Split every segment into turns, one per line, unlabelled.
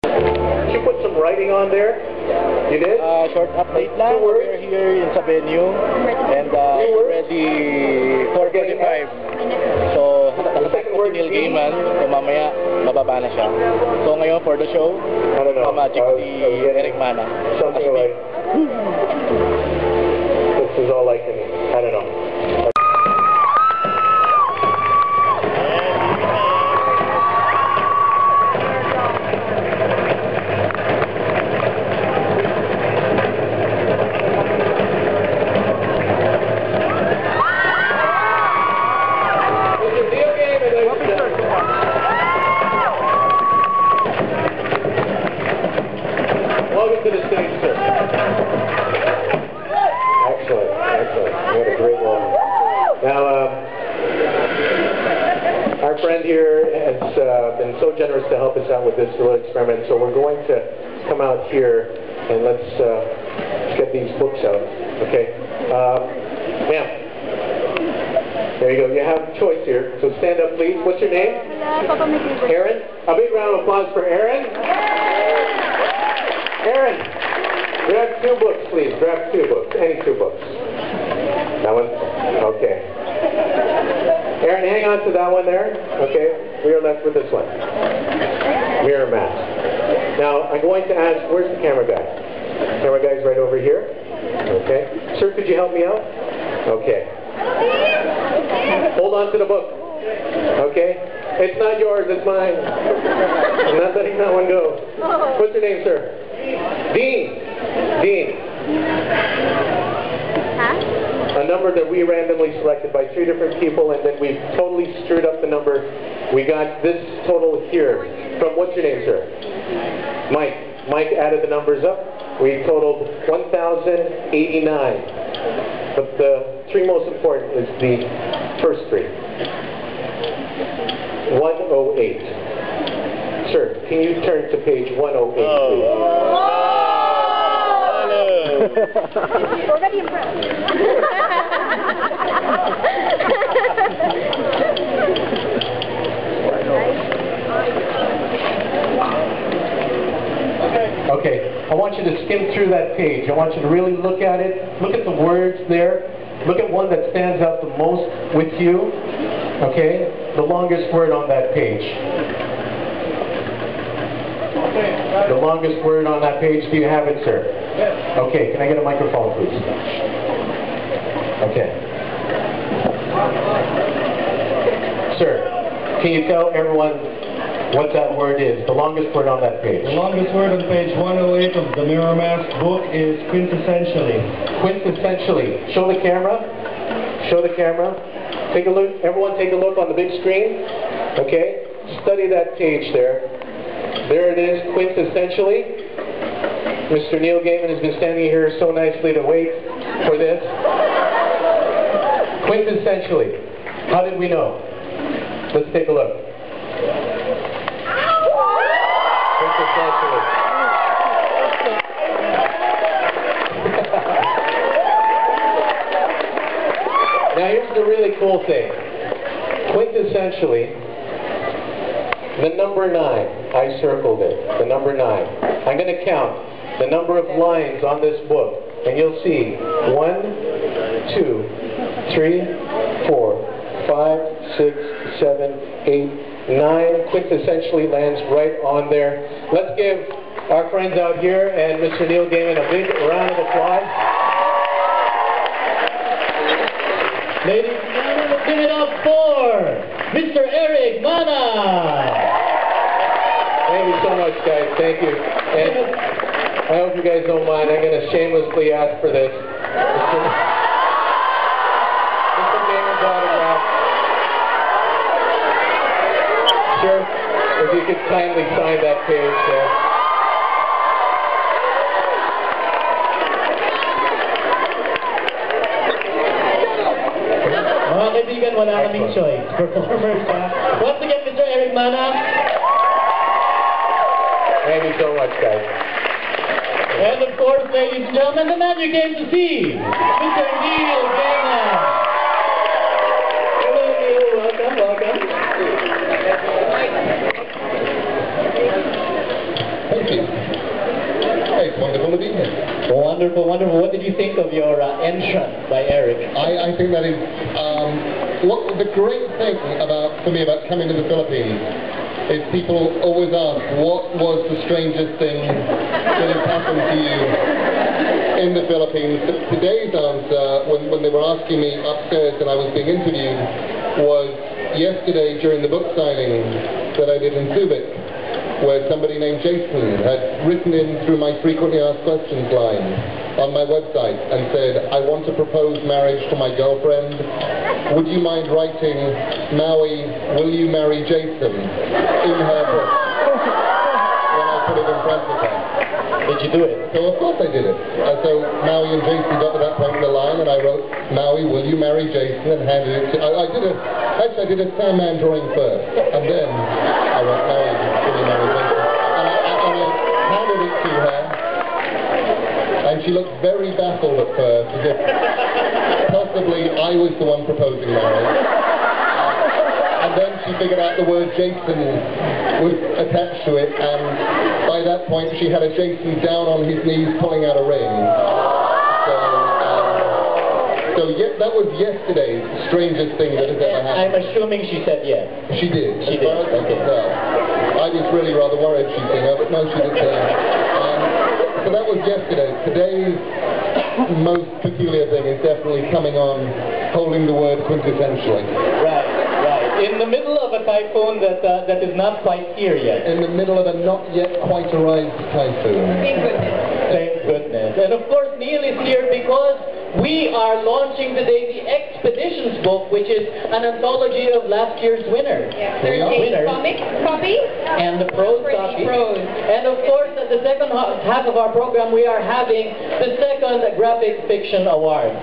Did you put some writing on there? You did?
Short update lang. We're here in sa venue and already 4:45. So, nakasakit ko si Neil Gaiman. So, mamaya, mababa na siya. So, ngayon for the show,
I don't know.
magic si Eric Mana.
Something like, this is all I can, I don't know. Welcome to the stage, sir. Excellent, excellent. You had a great one. Now, our friend here has been so generous to help us out with this little experiment, so we're going to come out here and let's get these books out, okay? Ma'am, there you go. You have a choice here, so stand up, please. What's your name? Aaron? A big round of applause for Aaron. Aaron, grab 2 books, please. Grab 2 books. Any 2 books. That one? Okay. Aaron, hang on to that one there. Okay. We are left with this one. Mirror mask. Now, I'm going to ask, where's the camera guy? Camera guy's right over here. Okay. Sir, could you help me out? Okay. Hold on to the book. Okay. It's not yours, it's mine. I'm not letting that one go. What's your name, sir? Dean. Dean. A number that we randomly selected by 3 different people, and then we totally screwed up the number. We got this total here. From, what's your name, sir? Mike. Mike added the numbers up. We totaled 1,089. But the 3 most important is the first 3. 108. Sir, can you turn to page 108, please?
Already impressed.
Okay, I want you to skim through that page. I want you to really look at it. Look at the words there. Look at one that stands out the most with you. Okay, the longest word on that page. The longest word on that page, do you have it, sir? Yes. Okay, can I get a microphone, please? Okay. Sir, can you tell everyone what that word is? The longest word on that page.
The longest word on page 108 of the Mirror Mask book is quintessentially.
Quintessentially. Show the camera. Show the camera. Take a look. Everyone take a look on the big screen. Okay? Study that page there. There it is, quintessentially. Mr. Neil Gaiman has been standing here so nicely to wait for this. Quintessentially. How did we know? Let's take a look. Quintessentially. Now here's the really cool thing. Quintessentially, the number 9, I circled it, the number 9. I'm going to count the number of lines on this book, and you'll see 1, 2, 3, 4, 5, 6, 7, 8, 9. Quintessentially lands right on there. Let's give our friends out here and Mr. Neil Gaiman a big round of applause.
Ladies and gentlemen, let's give it up for Mr. Eric Mana!
Thank you so much, guys. Thank you. And I hope you guys don't mind. I'm going to shamelessly ask for this. Mr. Gaiman's autograph. Sure, if you could kindly sign that page there.
Mga kaibigan, wala kaming choice. Performers, ha? Once again, Mr. Eric Mana.
Thank you so much, guys.
And of course, ladies and gentlemen, the man you came to see, Mr. Neil Gaiman. Hello, Neil. Welcome, welcome.
Thank you. Hey, it's wonderful to be here.
Wonderful, wonderful. What did you think of your entrance by Eric?
I think that is what the great thing for me about coming to the Philippines is people always ask, what was the strangest thing that has happened to you in the Philippines? Today's answer, when they were asking me upstairs and I was being interviewed, was yesterday during the book signing that I did in Subic, where somebody named Jason had written in through my frequently asked questions line on my website and said, I want to propose marriage to my girlfriend. Would you mind writing, Maui, will you marry Jason, in her book? When I put it in front of her.
Did you do it?
So of course I did it. So Maui and Jason got to that point in the line and I wrote, Maui, will you marry Jason, and handed it to, I did a Sandman drawing first, and then I wrote, Maui, will you marry Jason? And I handed it to her, and she looked very baffled at first, as if possibly I was the one proposing marriage. And then she figured out the word Jason was attached to it, and by that point she had a Jason down on his knees pulling out a ring. So that was yesterday's strangest thing that has ever happened.
I'm assuming she said yes.
She did.
She did. Okay.
I was really rather worried she'd say no, but no, she did say so that was yesterday. Today's most peculiar thing is definitely coming on, holding the word quintessentially.
Right. In the middle of a typhoon that is not quite here yet.
In the middle of a not yet quite arrived typhoon.
Thank goodness. Thank goodness. And of course Neil is here because we are launching today the Expeditions book, which is an anthology of last year's winner.
Yeah, 13 comic copy.
And the prose copy. And of course, at the second half of our program, we are having the second Graphic Fiction Award.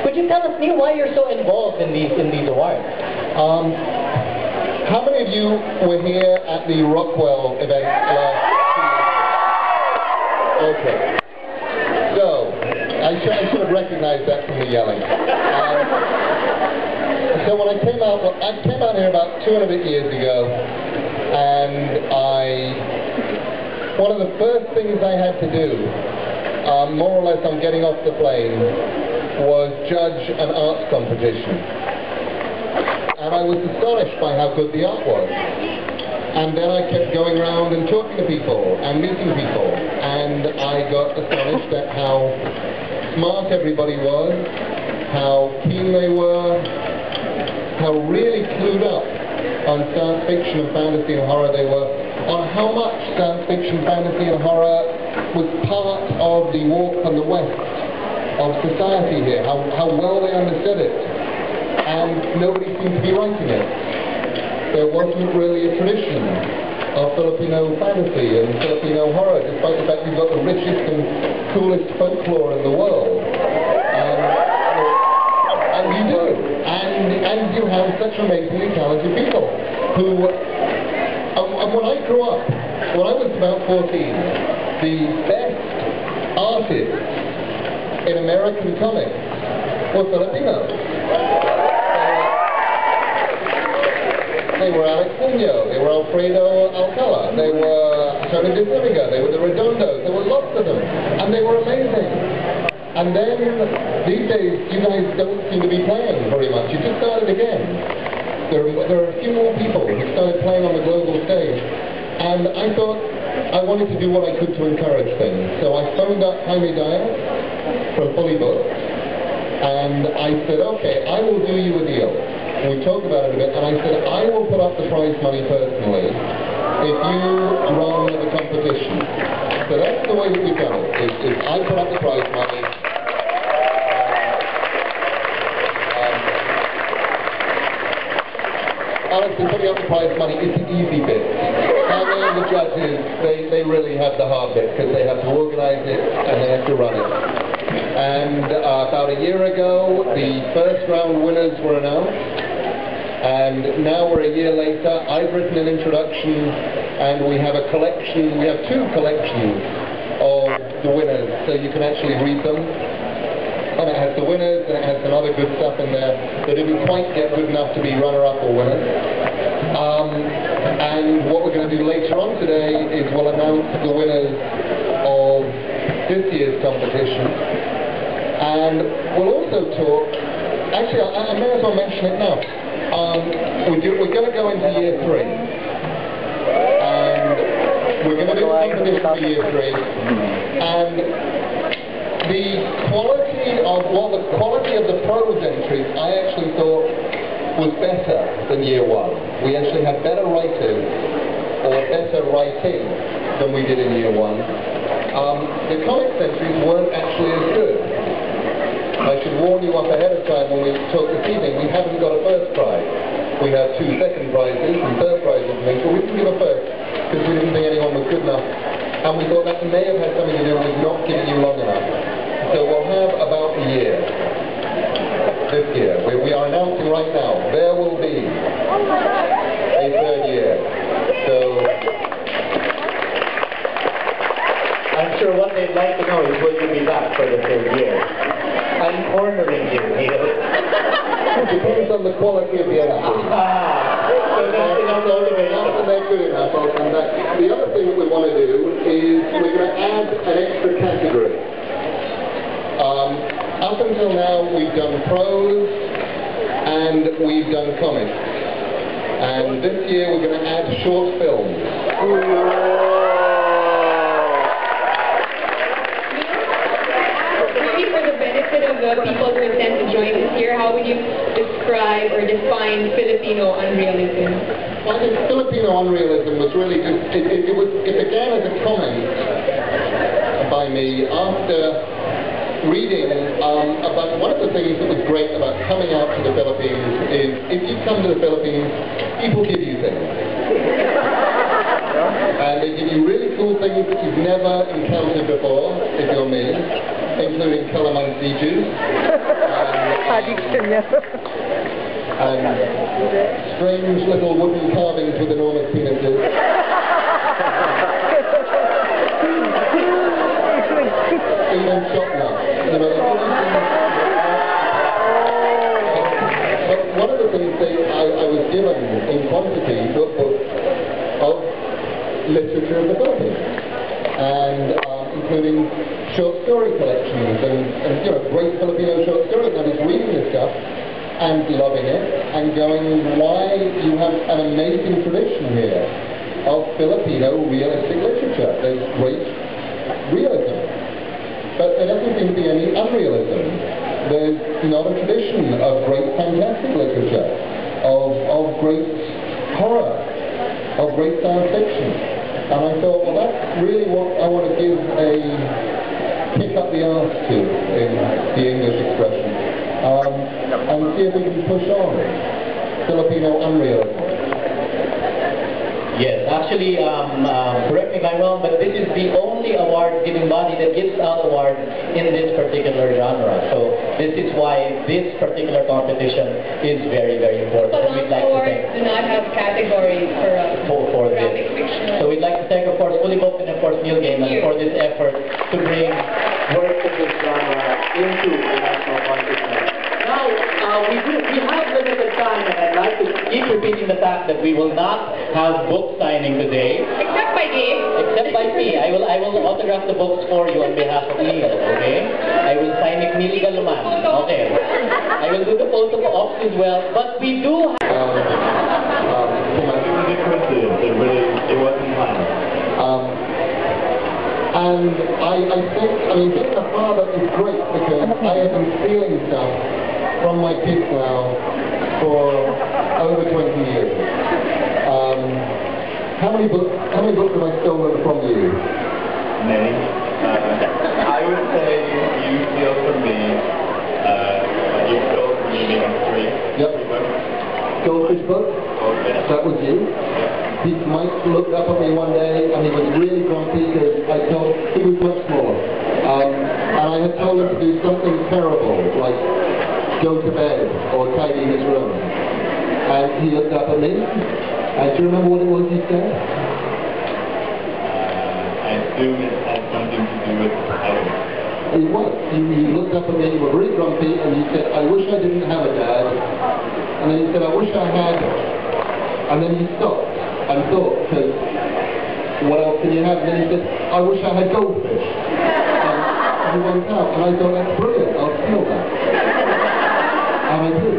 Could you tell us, Neil, why you're so involved in these awards?
How many of you were here at the Rockwell event last year? Okay. So, I should have recognized that from the yelling. So when I came out here about 2.5 years ago, and one of the first things I had to do, more or less on getting off the plane, was judge an arts competition. And I was astonished by how good the art was. And then I kept going around and talking to people and meeting people, and I got astonished at how smart everybody was, how keen they were, how really clued up on science fiction and fantasy and horror they were, on how much science fiction, fantasy and horror was part of the walk on the west of society here, how well they understood it, and nobody seemed to be writing it. There wasn't really a tradition of Filipino fantasy and Filipino horror, despite the fact we've got the richest and coolest folklore in the world. And you do. And you have such amazingly talented people who, and when I grew up, when I was about 14, the best artists in American comics were Filipinos. They were Alex Muñoz, they were Alfredo Alcala, they were Tony DeSimiga, they were the Redondos, there were lots of them, and they were amazing. And then, these days, you guys don't seem to be playing very much. You just started again. There are a few more people who started playing on the global stage, and I thought I wanted to do what I could to encourage things. So I phoned up Jaime Diaz from Fully Booked, and I said, okay, I will do you a deal. And we talked about it a bit, and I said, I will put up the prize money personally if you run the competition. So that's the way that we've done it. Is I put up the prize money. Honestly, putting up the prize money is the easy bit. And then the judges, they really have the hard bit, because they have to organize it and they have to run it. And about a year ago, the first round winners were announced. And now we're a year later, I've written an introduction, and we have a collection, we have 2 collections of the winners, so you can actually read them. And it has the winners, and it has some other good stuff in there that didn't quite get good enough to be runner-up or winners. And what we're going to do later on today is we'll announce the winners of this year's competition. And we'll also talk, actually I may as well mention it now. We're going to go into year 3. And we're going to do the competition for year 3. And the quality of the prose entries I actually thought was better than year 1. We actually had better writers, or better writing, than we did in year 1. The comics entries weren't actually as good. I should warn you up ahead of time when we talk this evening, we haven't got a first prize. We have 2 second prizes and third prizes, but we didn't give a first because we didn't think anyone was good enough. And we thought that may have had something to do with not giving you long enough. So we'll have about a year. This year. We are announcing right now, there will be a 3rd year. So
I'm sure what they'd like to know is will you be back for the 3rd year? I'm cornering you, Neil.
It depends on the quality of the entry.
So that's enough motivation.
After they're good enough, I'll come back. The other thing that we want to do is we're going to add an extra category. Up until now, we've done prose and we've done comics. And this year, we're going to add short films.
Maybe for the benefit of the people who intend to join this year, how would you describe or define Filipino unrealism?
Well, I think Filipino unrealism was really just, it began as a comment by me after reading about one of the things that was great about coming out to the Philippines is if you come to the Philippines, people give you things. And they give you really cool things that you've never encountered before, if you're me, including calamansi juice. And strange little wooden carvings with enormous penises. Even shot nuts. But one of the things that I was given in quantity were books of literature of the Philippines, and including short story collections and great Filipino short stories. I was reading this stuff and loving it and going, why you have an amazing tradition here of Filipino realistic literature. There's great realism. But there doesn't seem to be any unrealism. There's not a tradition of great fantastic literature, of great horror, of great science fiction. And I thought, well, that's really what I want to give a kick up the arse to, in the English expression, and see if we can push on Filipino unrealism.
Yes, actually, correct me if I'm wrong, but this is the only award-giving body that gives out awards in this particular genre. So this is why this particular competition is very, very important.
So
we'd like to thank
do not have categories
for
graphic
this.
fiction.
So we'd like to thank, of course, Fully Booked and, of course, Neil Gaiman for this effort to bring works of this genre into the national consciousness. Now, we have limited time, and I'd like to keep repeating the fact that we will not have book signing today.
Except by me.
Except by me. I will autograph the books for you on behalf of Neil, okay? I will sign it Neil Galuman. Okay. I will do the photo ops as well, but we do have... It wasn't planned.
And I think, being a father is great because I have been stealing stuff from my kids now for over 20 years. How many books have I stolen from you?
Many. I would say you steal from me. You stole from me maybe 3.
Yep. Goldfish book? That was you? Mike looked up at me one day and he was really grumpy because I told he was much smaller. And I had told him to do something terrible, like go to bed or tidy his room. And he looked up at me. Do you remember what it was he said?
I assume it had something to do with heaven.
It was. He looked up at me, he was very grumpy, and he said, I wish I didn't have a dad. And then he said, I wish I had And then he stopped and thought, because what else can you have? And then he said, I wish I had goldfish. And he went out, and I thought, that's brilliant, I'll steal that. And I did.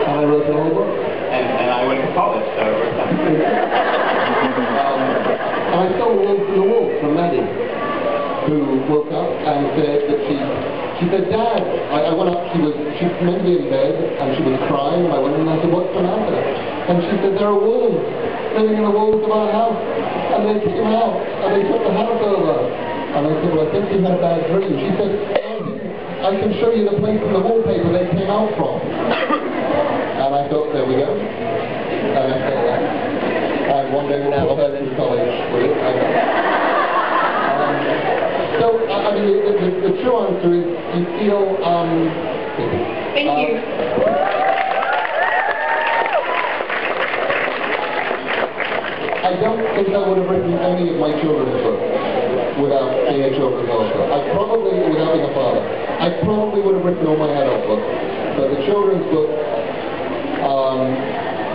And I wrote the whole book.
And I went to college, so it worked out.
And I stole Wolves from the Wolves from Maddie, who woke up and said that she said, Dad, I went up, she was meant to be in bed, and she was crying, and I went in and I said, what's the matter? And she said, there are wolves living in the walls of our house, and they came out, and they took the house over. And I said, well, I think you had a bad dream. She said, I can show you the place in the wallpaper they came out from. And I thought, there we go. And I said, and one day we'll put that into college with it. So, I mean, the true answer is, you feel,
Thank you.
I don't think I would have written any of my children's books without being a children's author. Without being a father. I probably would have written all my adult books. But the children's books,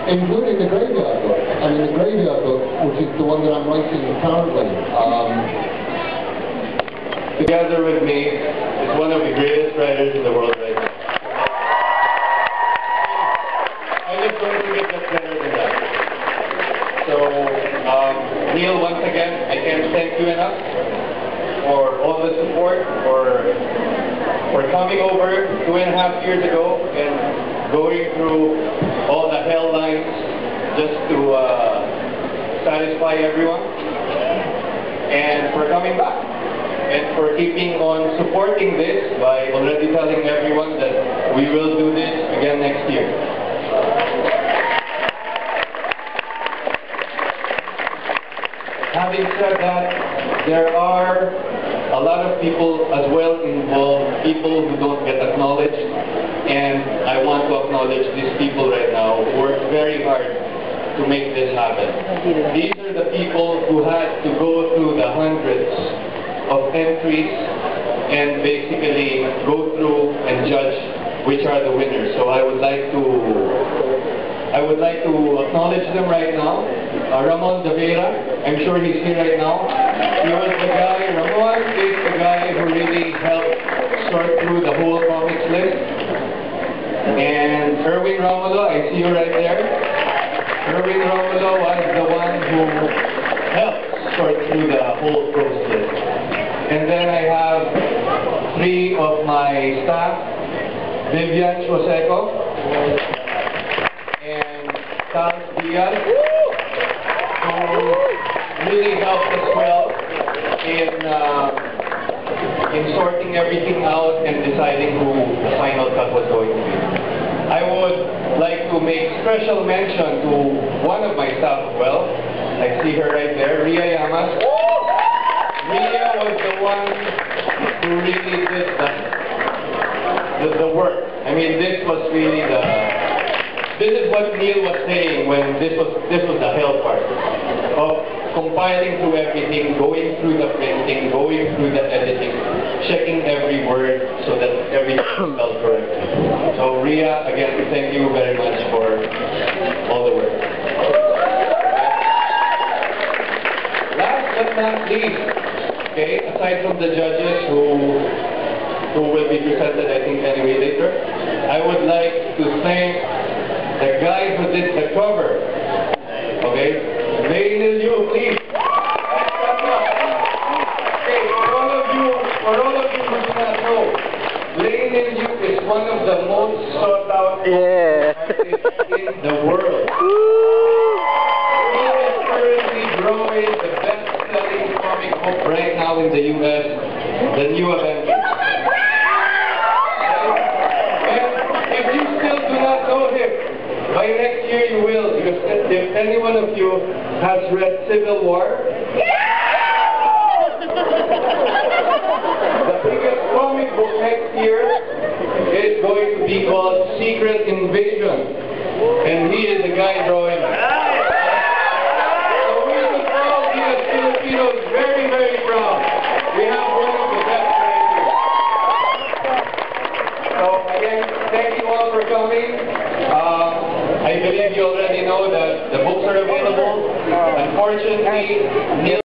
including the Graveyard book. I mean, the Graveyard book, which is the one that I'm writing currently.
Together with me is one of the greatest writers in the world right now. I just don't think it gets better than that. So, Neil, once again, I can't thank you enough for all the support, for coming over 2.5 years ago and going through all the hell lines just to satisfy everyone, and for coming back, and for keeping on supporting this by already telling everyone that we will do this again next year. Having said that, there are a lot of people as well involved, people who don't get acknowledged, and I want to acknowledge these people right now who worked very hard to make this happen. These are the people who had to go through the hundreds of entries and basically go through and judge which are the winners. So I would like to acknowledge them right now. Ramon De Vera, I'm sure he's here right now. He was the guy, Ramon is the guy who really helped sort through the whole comics list. And Erwin Romulo, I see you right there. Erwin Romulo was the one who helped sort through the whole prose list. And then I have 3 of my staff, Vivian Choseco and Tal Diaz, who really helped as well in sorting everything out and deciding who the final cut was going to be. I would like to make special mention to one of my staff as well. I see her right there, Ria Yamas. Ria was the one who really did the work. I mean, this was really this is what Neil was saying when this was the hell part of compiling through everything, going through the printing, going through the editing, checking every word so that everything is spelled correctly. So Ria, again, thank you very much for all the work. Last but not least, okay, aside from the judges who will be presented, I think, anyway later, I would like to thank the guy who did the cover. Okay? Ladies, you, please. Okay, for all of you who do not know, Lane You is one of the most sought out artists in the world. He is currently drawing the best-selling comic book right now in the US, The New Avengers. If you still do not know him, by next year you will, because if any one of you has read Civil War, the biggest comic book next year is going to be called Secret Invasion, and he is the guy drawing it. So we should all be as Filipinos very, very proud. We have one of the best right here. So again, thank you all for coming. I I believe you already know that the books are available. Unfortunately,